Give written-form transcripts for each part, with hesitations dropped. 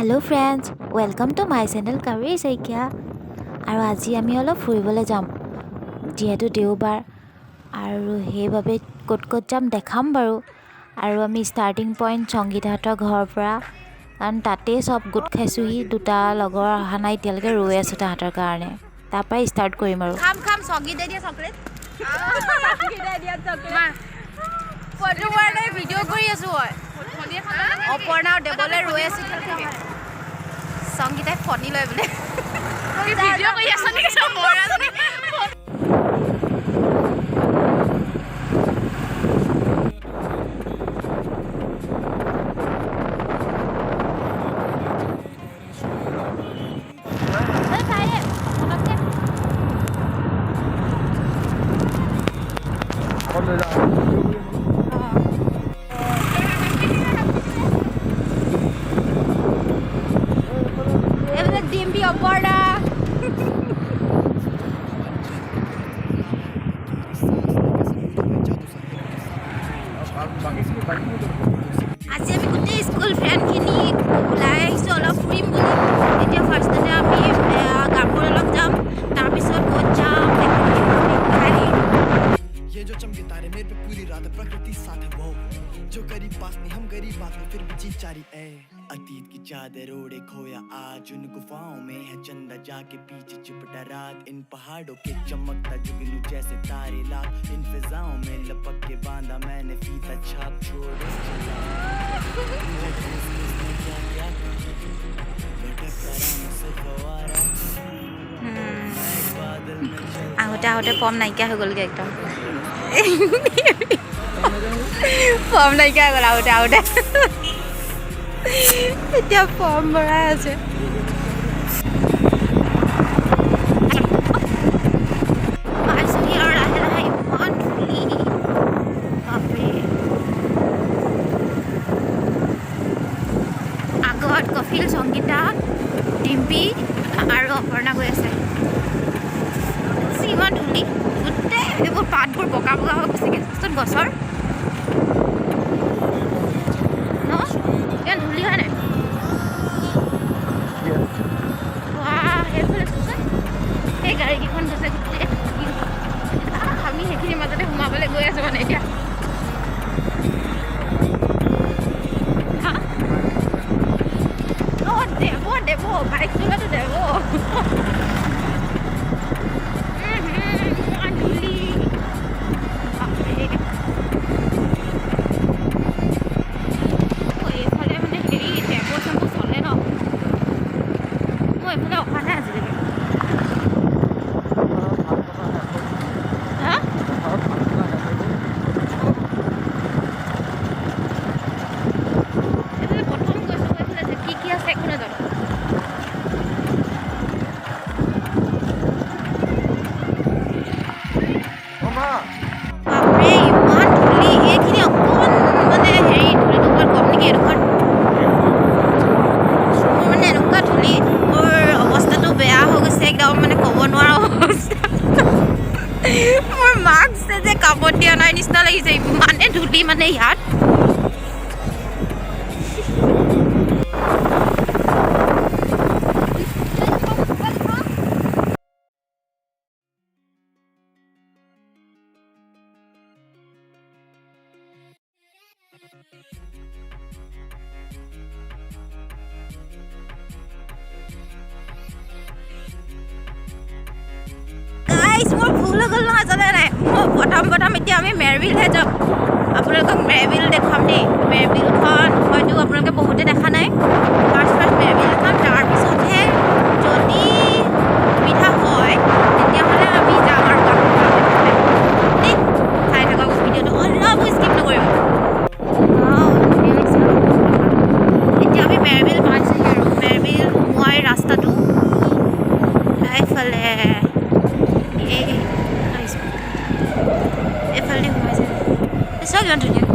Hello' friends, welcome to my channel Kaveri Saikia. আৰু আজি আমি অলপ ফুৰিবলৈ যাম, যিহেতু দেওবাৰ আৰু সেইবাবে ক'ত ক'ত যাম দেখাম বাৰু। আৰু আমি ষ্টাৰ্টিং পইণ্ট সংগীতাহঁতৰ ঘৰৰ পৰা, কাৰণ তাতেই চব গোট খাইছোঁহি। দুটা লগৰ অহা নাই এতিয়ালৈকে, ৰৈ আছোঁ তাহাঁতৰ কাৰণে। তাৰপৰাই ষ্টাৰ্ট কৰিম আৰু। খাম সংগীতে দিয়া চকলেট। প্ৰথমবাৰতে ভিডিঅ' কৰি আছোঁ মই। অপৰ্ণা আৰু দেৱলৈ ৰৈ আছোঁ। সংগীতাই ফণি লয় বোলে। ভিডিঅ' কৰি আছ নেকি? ডিম্পি অপৰ্ণা আজি আমি গোটেই স্কুল ফ্ৰেণ্ডখিনি ওলাই আহিছোঁ অলপ ফুৰিম বুলি। এতিয়া ফাৰ্ষ্টতে আমি গামপুৰ অলপ যাম, তাৰপিছত ক'ত যাম ये जो चमके तारे मेरे पे पूरी रात प्रकृति साथ है वो जो करीब पास नहीं हम गरीब बात में फिर भी जी चारी ए अतीत की चादर ओढ़े खोया आज उन गुफाओं में है चंदा जाके पीछे चिपटा रात इन पहाड़ों के चमकता जुगनू जैसे तारे लाख इन फिजाओं में लपक के बांधा मैंने फीता छाप छोड़े আহোঁতে আহোঁতে ফৰ্ম নাইকিয়া হৈ গ'লগৈ একদম। ফৰ্ম নাইকিয়া হৈ গ'ল আহোঁতে আহোঁতে। এতিয়া ফৰ্ম ভৰাই আছে। পাইছোঁহি আৰু লাহে লাহে ইমান ধূলি, বাপৰে। আগত কফিল, সংগীতা, ডিম্পি আৰু অপৰ্ণা গৈ আছে। ইমান ধূলি, গোটেই এইবোৰ পাতবোৰ বগা বগা হৈ গৈছেগৈ চোন গছৰ ন। ইমান ধূলি হয় নাই? সেইফালে চোন সেই গাড়ীকেইখন গৈছে গোটেই। আমি সেইখিনিৰ মাজতে সোমাবলৈ গৈ আছোঁ মানে এতিয়া। দেৱ বাইক চলোৱাটো দেৱ। মোৰ মাস্ক যে কামত দিয়া নাই নিচিনা লাগিছে, ইমানে ধূলি মানে ইয়াত। মোৰ ভুল হৈ গ'ল নহয়, জানে নাই? মই প্ৰথম এতিয়া আমি মেৰবিলহে যাম। আপোনালোকক মেৰবিল দেখুৱাম দেই। মেৰবিলখন হয়তো আপোনালোকে বহুতে দেখা নাই। ফাৰ্ষ্ট মেৰবিল দেখাম, তাৰপিছতহে যদি সুবিধা হয় তেতিয়াহ'লে আমি যাম আৰু দেই। চাই থাকক ভিডিঅ'টো, অলপ স্কিপ নকৰিব। এতিয়া আমি মেৰবিল পাইছোঁহি আৰু মেৰবিল সোমোৱাৰ ৰাস্তাটো এইফালে এইফালে সোমাইছে। চাওক ইমান ধুনীয়া।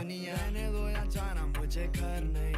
दुनिया रहने दो या जाना मुझे घर नहीं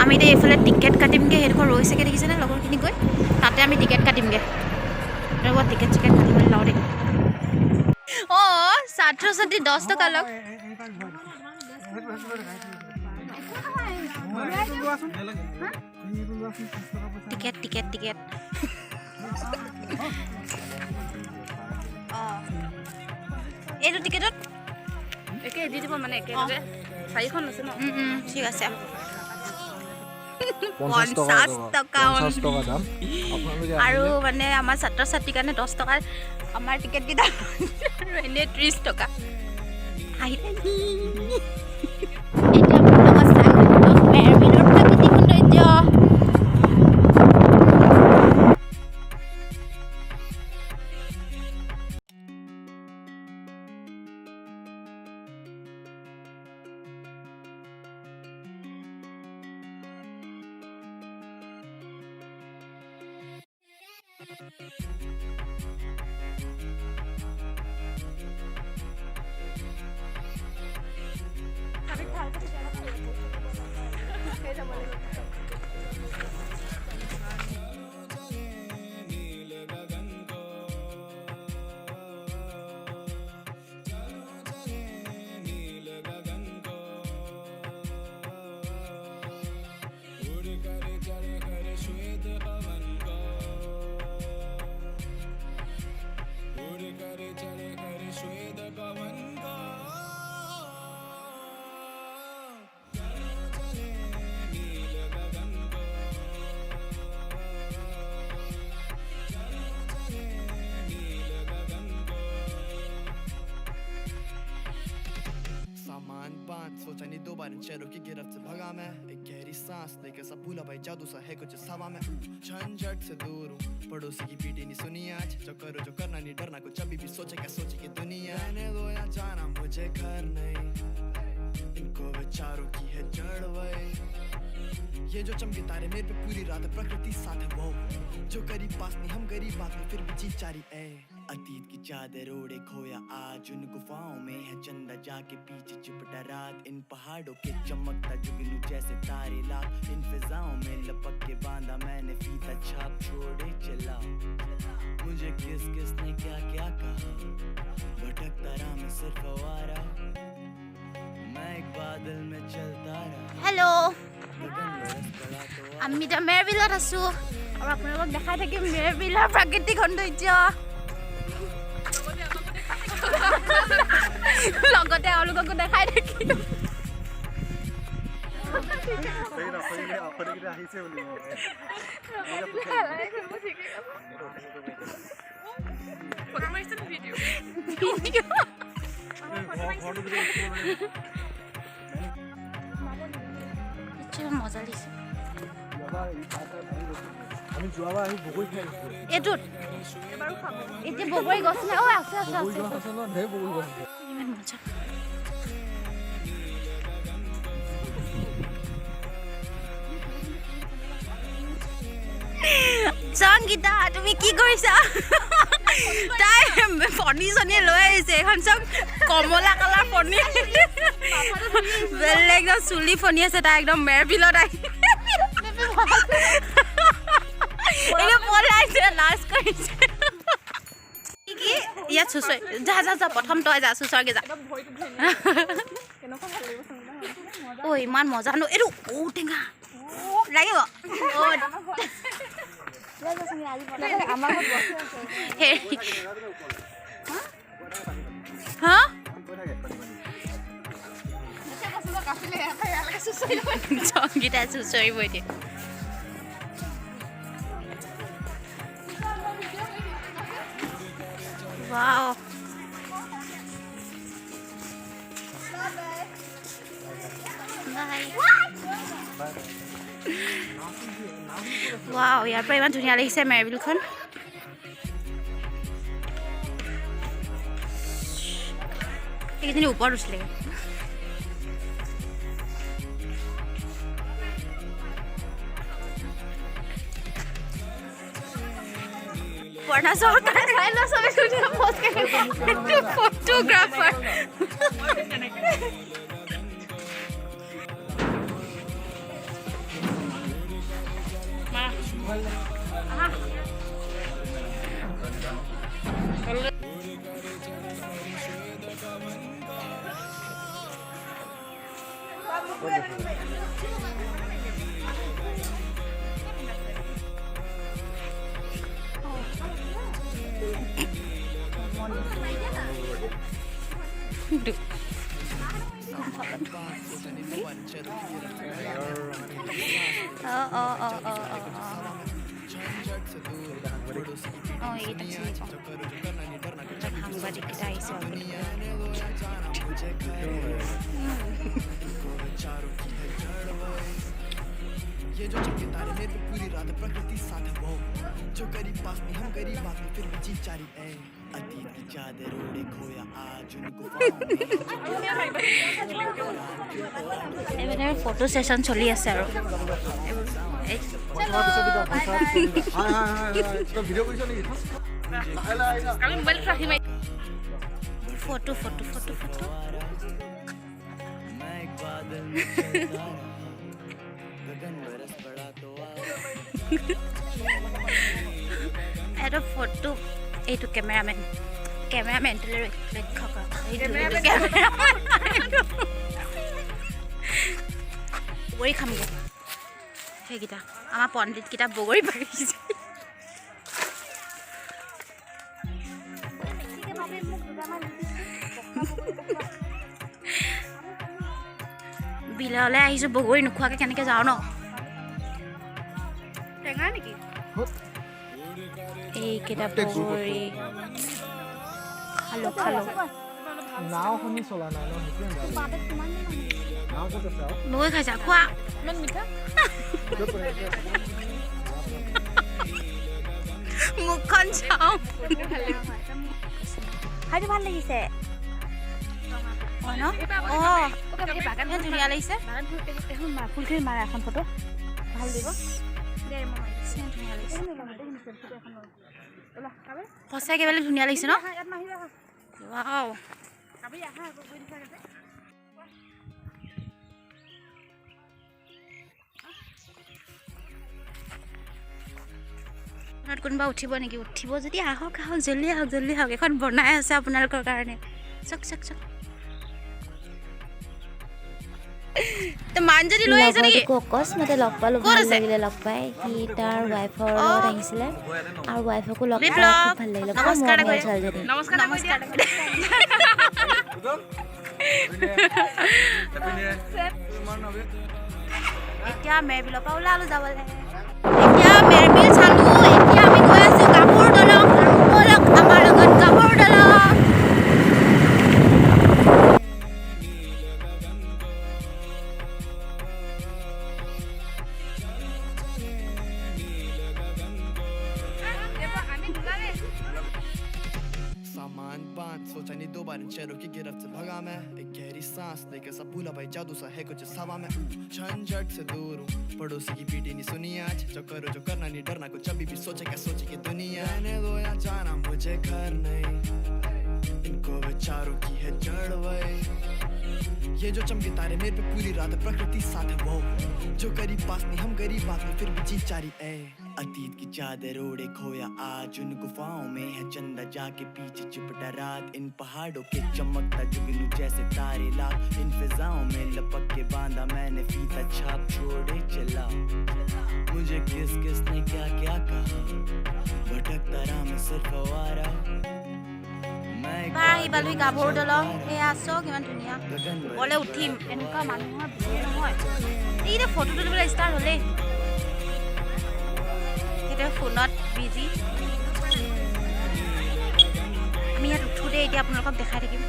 আমি এতিয়া এইফালে টিকেট কাটিমগৈ সেইডোখৰ ৰৈছেগৈ দেখিছেনে লগৰখিনি গৈ তাতে আমি টিকেট কাটিমগৈ ৰ'ব টিকেট চিকেট কাটি মেলি লওঁ দেই অঁ ছাত্ৰ ছাত্ৰী 10 টকা লওক টিকেট টিকেট টিকেট অঁ এইটো টিকেটত একে দি দিব মানে একেলগে 4খন আছে ন ঠিক আছে 50 টকা দাম আৰু মানে আমাৰ ছাত্ৰ ছাত্ৰীৰ কাৰণে 10 টকাৰ আমাৰ টিকেট কেইটা আৰু এনে 30 টকা আহিলে এতিয়া মোৰ লগত চাই মেৰবিলৰ প্ৰাকৃতিক সৌন্দৰ্য सोचा नहीं 2 बार इन शहरों की गिरफ्त से भगा मैं एक गहरी सांस लेकर सब भूला भाई जादू सा है कुछ इस हवा में झंझट से दूर हूँ पड़ोसी की पीटी नहीं सुनी आज जो करो जो करना नहीं डरना कुछ अभी भी सोचे क्या सोचे की दुनिया रहने दो या जाना मुझे घर नहीं इनको विचारों की है जड़ वही ये जो चमके तारे मेरे पे पूरी रात प्रकृति साथ है वो जो करीब पास नहीं हम गरीब बात में फिर भी जी चारी ए अतीत की चादर ओढ़े खोया आज उन गुफाओं में है चंदा जाके पीछे चिपटा रात इन पहाड़ों के चमकता जुगनू जैसे तारे लाख इन फिजाओं में लपक के बांधा मैंने फीता छाप छोड़े चला मुझे किस किस ने क्या क्या कहा भटकता रहा मैं सिर्फ आवारा मैं एक बादल में चलता रहा हेलो আমি এতিয়া মেৰবিলত আছো আৰু আপোনালোকক দেখাই থাকিম মেৰবিলৰ প্ৰাকৃতিক সৌন্দৰ্য লগতে তেওঁলোককো দেখাই থাকিম মজা দিছে আমি যোৱাবাৰ আহি বগৰী খাই আহিছো এটোত এবাৰো খাব এতিয়া বগৰী গছ নাই ও আছে আছে আছে আছে ন ঢেৰ বগৰী গছ ইমান মজা সংগীতা তুমি কি কৰিছা তাই ফণী চনী লৈ আহিছে এখন চব কমলা কালাৰ ফণী বেলেগ একদম চুলি ফণী আছে তাই একদম মেৰবিলত আহি লাজ কৰিছে ইয়াত চুচৰি যা যা যা প্ৰথম তই যা চুচৰগে যা অ ইমান মজা ন এইটো ঔটেঙা লাগিব হা সংগীতাই চুচৰিব এতিয়া ৱাও ৱাও ইয়াৰ পৰা ইমান ধুনীয়া লাগিছে মেৰবিলখন এইখিনি ওপৰত উঠিলে পৰ্ণা চৰকাৰ চাই লোৱা চবে ধুনীয়া পষ্ট ফটোগ্ৰাফাৰ সাংবাদিকটা আহিছে ये जो चमके तारे मेरे पे पूरी रात प्रकृति साथ है वो जो करीब पास नहीं हम करीब बात में फिर भी जी चारी ए अतीत की चादर ओढ़े खोया आज उन गुफाओं में এইবাৰ ফটো সেশন চলি আছে আৰু ফটো ফটো ফটো ফটো मैं एक बादल में चलता रहा, गगन बरस पड़ा तो এটা ফটো এইটো কেমেৰামেনটোলৈ লক্ষ্য কৰক বগৰী খামগৈ সেইকেইটা আমাৰ পণ্ডিতকেইটা বগৰী পাৰিছে বিলালৈ আহিছোঁ বগৰী নোখোৱাকৈ কেনেকৈ যাওঁ ন টেঙা নেকি এইকেইটা বগৰী খালো খালো নাওখনি চলা নাই ন নাও ক'ত আছে আৰু বগৰী খাইছা খোৱা কিমান মিঠা মুখখন চাওঁ খাইটো ভাল লাগিছে ধুনীয়া লাগিছে ফুলখিনি মাৰা এখন ফটো ভাল দিব সঁচাকৈ বেলেগ ধুনীয়া লাগিছে ন ৱাও কোনোবা উঠিব নেকি উঠিব যদি আহক আহক জল্দি আহক এখন বনাই আছে আপোনালোকৰ কাৰণে চক চক চক তো মানজনী লৈ আহিছে নেকি অকস্মাতে লগ পালোঁ ভাল লাগিলে লগ পাই সি তাৰ ৱাইফৰ লগত আহিছিলে আৰু ৱাইফকো লগ পাই খুব ভাল লাগিলে নমস্কাৰ ছোৱালীজনী নমস্কাৰ এতিয়া মেৰবিলৰ পৰা ওলালোঁ যাবলৈ এতিয়া মেৰবিল চালোঁ এতিয়া আমি গৈ আছোঁ কাপোৰ দলং ব'লক আমাৰ লগত কাপোৰ দলং सामान बांध सोचा नहीं दो बार इन शहरों की गिरफ्त से भगा मैं एक गहरी सांस लेकर सब भूला भाई जादू सा है कुछ हवा में झंझट से दूर हूँ पड़ोसी की पीटी नहीं सुनी आज जो करो जो करना नहीं डरना कुछ अभी भी सोचे क्या सोची की दुनिया रहने दो या जाना मुझे घर नहीं इनको विचारों की है जड़ वही ये जो चमके तारे मेरे पे पूरी रात प्रकृति साथ है वो जो करीब पास नहीं हम गरीब बात में फिर भी जी चारी ए अतीत की चादर ओढ़े खोया आज उन गुफाओं में है चंदा जाके पीछे चिपटा रात इन पहाड़ों के चमकता जुगनू जैसे तारे लाख इन फिजाओं में लपक के बांधा मैंने फीता छाप छोड़े चला मुझे किस किस ने क्या क्या कहा भटकता रहा मैं सिर्फ आवारा এবাৰ আহি পালোহি গাভৰু দলং সেয়া আছোঁ কিমান ধুনীয়া ওপৰলৈ উঠিম এনেকুৱা মানুহৰ ভিৰ নহয় এইকেইটা ফটো তুলিবলৈ ষ্টাৰ্ট হ'লেই এতিয়া ফোনত বিজি আমি ইয়াত উঠোঁ দেই এতিয়া আপোনালোকক দেখাই থাকিম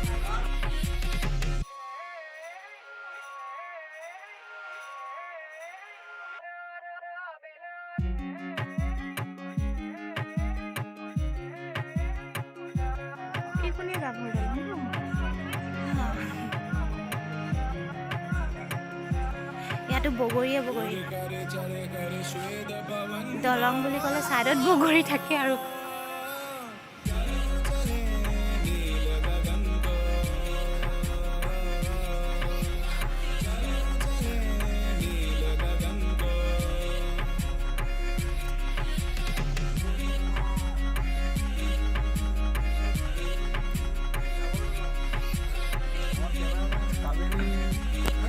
এইখনেই গাভৰু দলং ইয়াতো বগৰীয়ে বগৰী দলং বুলি ক'লে ছাইডত বগৰী থাকে আৰু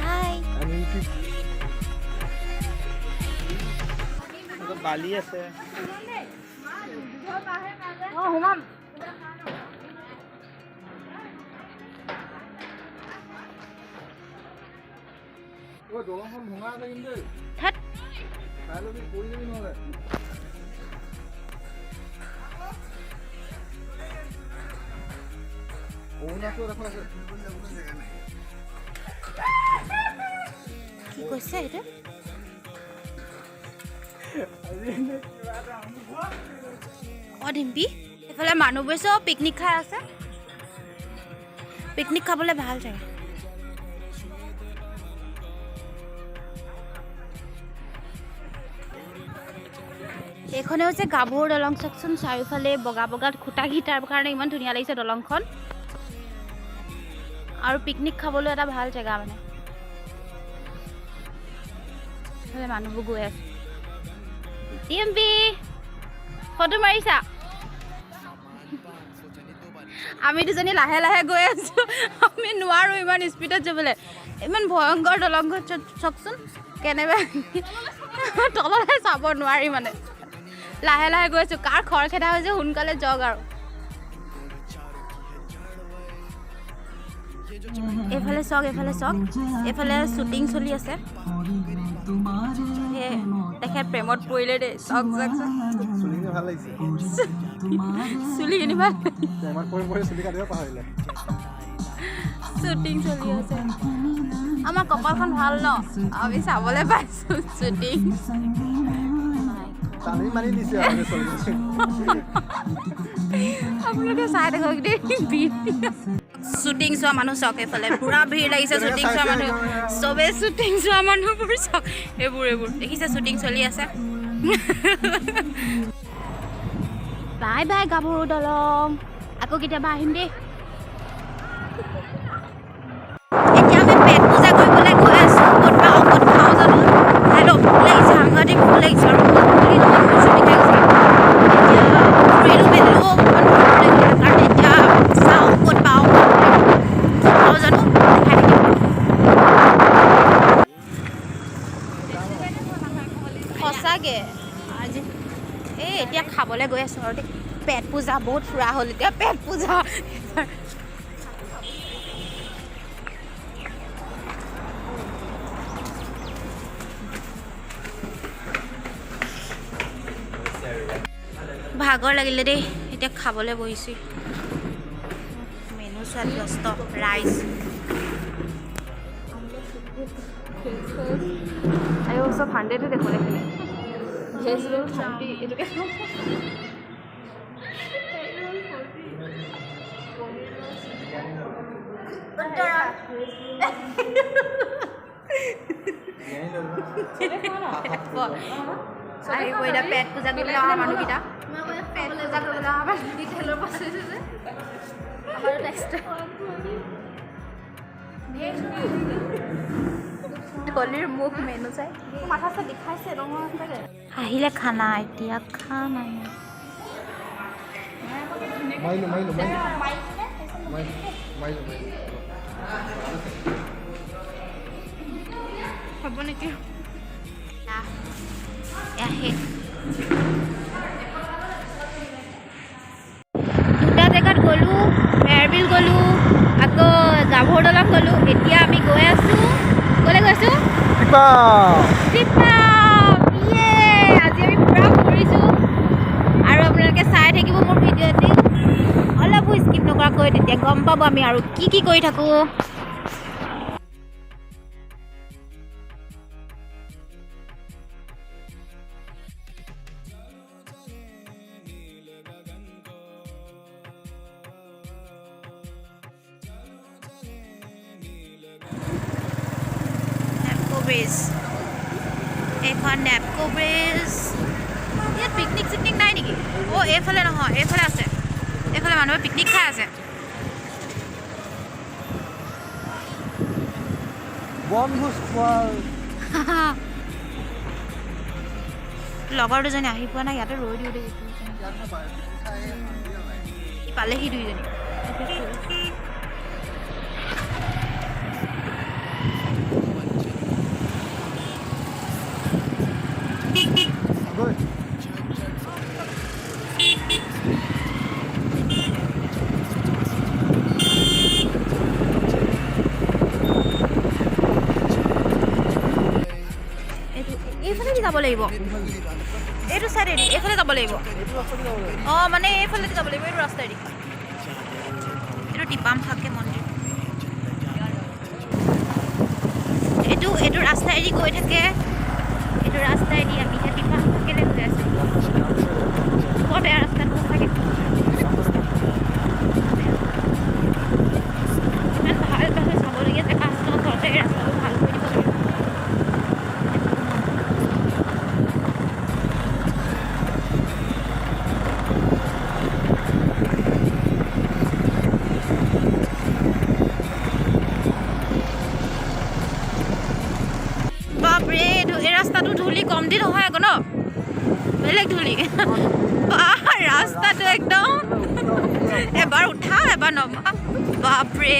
হাই বালি আছে অঁ সোমাম দলংখন ভঙা আছে কিন্তু ধেৎ চাই ল'বি পৰি যাবি নহ'লে অৰুণাচলত এখন আছে কি কৈছে এইটো অঁ ডিম্পি এইফালে মানুহবোৰে চব পিকনিক খাই আছে পিকনিক খাবলৈ ভাল জেগা এইখনে হৈছে গাভৰু দলং চাওকচোন চাৰিওফালে বগা বগা খুঁটাকেইটাৰ কাৰণে ইমান ধুনীয়া লাগিছে দলংখন আৰু পিকনিক খাবলৈ এটা ভাল জেগা মানে এইফালে মানুহবোৰ গৈ আছে ডিম্পি ফটো মাৰিছা আমি দুজনী লাহে লাহে গৈ আছোঁ আমি নোৱাৰোঁ ইমান স্পীডত যাবলৈ ইমান ভয়ংকৰ দলংখন চাওকচোন কেনেবা তললৈ চাব নোৱাৰি মানে লাহে লাহে গৈ আছোঁ কাৰ খৰখেদা হৈছে সোনকালে যাওক আৰু এইফালে চাওক এইফালে শ্বুটিং চলি আছে তেখেত প্ৰেমত পৰিলে দেই চাওক চুলিখিনি ভাল লাগিছে চুলিখিনি ভাল প্ৰেমত পৰি পৰি চুলি কাটিব পাহৰিলে শ্বুটিং চলি আছে আমাৰ কপালখন ভাল ন আমি চাবলৈ পাইছোঁ শ্বুটিং টানি মানি দিছে আৰু চলি আপোনালোকে চাই থাকক দেই শ্বুটিং চোৱা মানুহ চাওক এইফালে পুৰা ভিৰ লাগিছে শ্বুটিং চোৱা মানুহ চবেই শ্বুটিং চোৱা মানুহবোৰ চাওক এইবোৰ দেখিছে শ্বুটিং চলি আছে বাই বাই গাভৰু দলং আকৌ কেতিয়াবা আহিম দেই এতিয়া আমি পেট পূজা কৰিবলৈ গৈ আছোঁ ক'ত খাওঁ জানো হেল্ল' ভোক লাগিছে সাংঘাতিক ভোক লাগিছে আৰু সঁচাকৈ আজি এই এতিয়া খাবলৈ গৈ আছোঁ আৰু দেই পেট পূজা বহুত ফুৰা হ'ল এতিয়া পেট পূজা ভাগৰ লাগিলে দেই এতিয়া খাবলৈ বহিছোঁ মেনু চোৱাত ব্যস্ত ৰাইচ আৰু চব 100 দেখোন এইখিনি ভেজ ৰোল 40 এইটোকে আহিব এতিয়া পেট পূজা কৰিবলৈ অহা মানুহকেইটা পেট পূজা কৰিবলৈ অহা তেলৰ পাচিছে যে কলিৰ মুখ মেনু চাই মাথা চাই দেখাইছে নহয় আহিলে খানা এতিয়া খানা মাৰিলোঁ হ'ব নেকি দুটা জেগাত গ'লোঁ টিপা আজি আমি পুৰা ফুৰিছোঁ আৰু আপোনালোকে চাই থাকিব মোৰ ভিডিঅ'টি অলপো স্কিপ নকৰাকৈ, তেতিয়া গম পাব আমি আৰু কি কৰি থাকোঁ। ব্ৰিজ, এইখন নেপকো ব্ৰিজ। ইয়াত পিকনিক চিকনিক নাই নেকি? অঁ, এইফালে নহয়, এইফালে আছে। এইফালে মানুহে পিকনিক খাই আছে। বনভোজ খোৱাৰ লগৰ দুজনী আহি পোৱা নাই, ইয়াতে ৰৈ দিওঁ দেই। পালেহি দুইজনী। এইফালে দি যাব লাগিব, এইটো চাইডেদি এইফালে যাব লাগিব। অঁ, মানে এইফালে দি যাব লাগিব, এইটো ৰাস্তাইদি। এইটো টিপাম থাকে মন্দিৰ। এইটো ৰাস্তাইদি গৈ থাকে, এইটো ৰাস্তাইদি আমি এতিয়া টিপাম থাকেলৈ গৈ আছোঁ। বৰ বেয়া ৰাস্তাটো থাকে, ইমান ভাল ভাল চাবলগীয়া জেগা আছে ন, ঘৰতে এই ৰাস্তাটো ভাল কৰি দিব লাগে। বাপৰে, এই ৰাস্তাটো ধূলি কম দি নহয় আকৌ ন, বেলেগ ধূলি। ৰাস্তাটো একদম এবাৰ উঠা এবাৰ নমা। বাপৰে,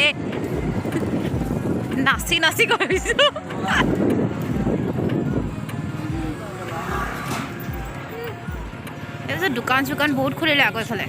নাচি নাচি গৈছোঁ। তাৰপিছত দোকান চোকান বহুত খুলিলে আকৌ এইফালে।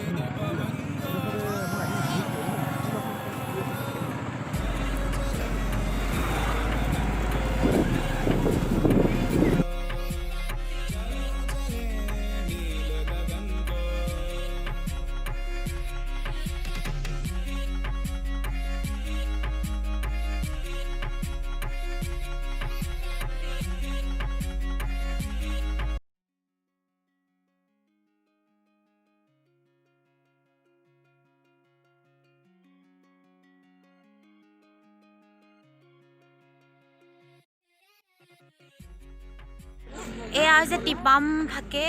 এয়া হৈছে টিপাম থাকে,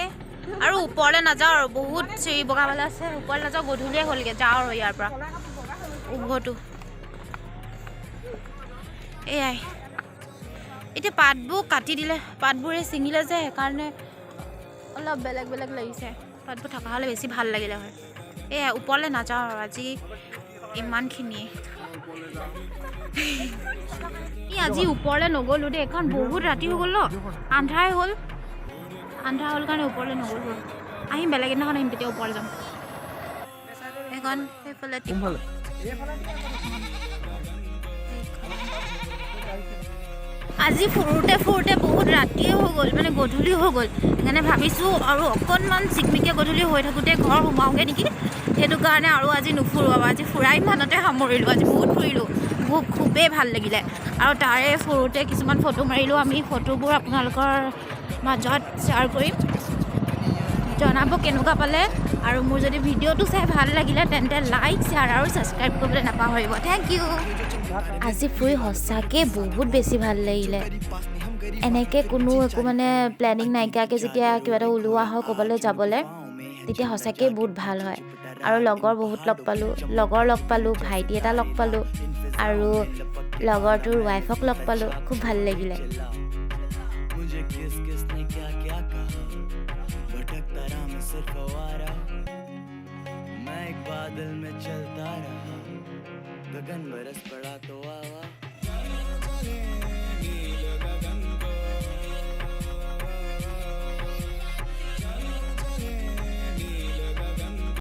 আৰু ওপৰলৈ নাযাওঁ আৰু বহুত চিৰি বগাবলৈ আছে। ওপৰলৈ নাযাওঁ, গধূলিয়ে হ'লগৈ। যাওঁ আৰু ইয়াৰ পৰা উভতো। এয়াই এতিয়া পাতবোৰ কাটি দিলে, পাতবোৰে ছিঙিলে যে, সেইকাৰণে অলপ বেলেগ বেলেগ লাগিছে। পাতবোৰ থকা হ'লে বেছি ভাল লাগিলে হয়। এয়াই ওপৰলৈ নাযাওঁ আৰু আজি ইমানখিনিয়ে। আজি ওপৰলৈ নগ'লোঁ দেই, কাৰণ বহুত ৰাতি হৈ গ'ল ন, আন্ধাৰ হ'ল কাৰণে ওপৰলৈ নগ'লোঁ। আহিম বেলেগ এদিনাখন আহিম, তেতিয়া ওপৰলৈ যাম। এইখন সেইফালে আজি ফুৰোঁতে বহুত ৰাতিয়ে হৈ গ'ল, মানে গধূলি হৈ গ'ল। সেইকাৰণে ভাবিছোঁ আৰু অকণমান চিকমিকীয়া গধূলি হৈ থাকোঁতে ঘৰ সোমাওঁগৈ নেকি, সেইটো কাৰণে আৰু আজি নুফুৰোঁ। আজি ফুৰাই ইমানতে সামৰিলোঁ। আজি বহুত ফুৰিলোঁ, খুবেই ভাল লাগিলে। আৰু তাৰে ফুৰোঁতে কিছুমান ফটো মাৰিলোঁ আমি। ফটোবোৰ আপোনালোকৰ মাজত শ্বেয়াৰ কৰিম, জনাব কেনেকুৱা পালে। আৰু মোৰ যদি ভিডিঅ'টো চাই ভাল লাগিলে তেন্তে লাইক, শ্বেয়াৰ আৰু ছাবস্ক্ৰাইব কৰিবলৈ নাপাহৰিব। Thank you. আজি ফুৰি সঁচাকৈ বহুত বেছি ভাল লাগিলে। এনেকৈ কোনো একো মানে প্লেনিং নাইকিয়াকৈ যেতিয়া কিবা এটা ওলোৱা হয় ক'ৰবালৈ যাবলৈ, তেতিয়া সঁচাকৈ বহুত ভাল হয়। আৰু লগৰ বহুত লগ পালোঁ, ভাইটি এটা লগ পালোঁ, আৰু লগৰটোৰ ৱাইফক লগ পালোঁ। খুব ভাল লাগিলে। बादल में चलता रहा, गगन बरस पड़ा तो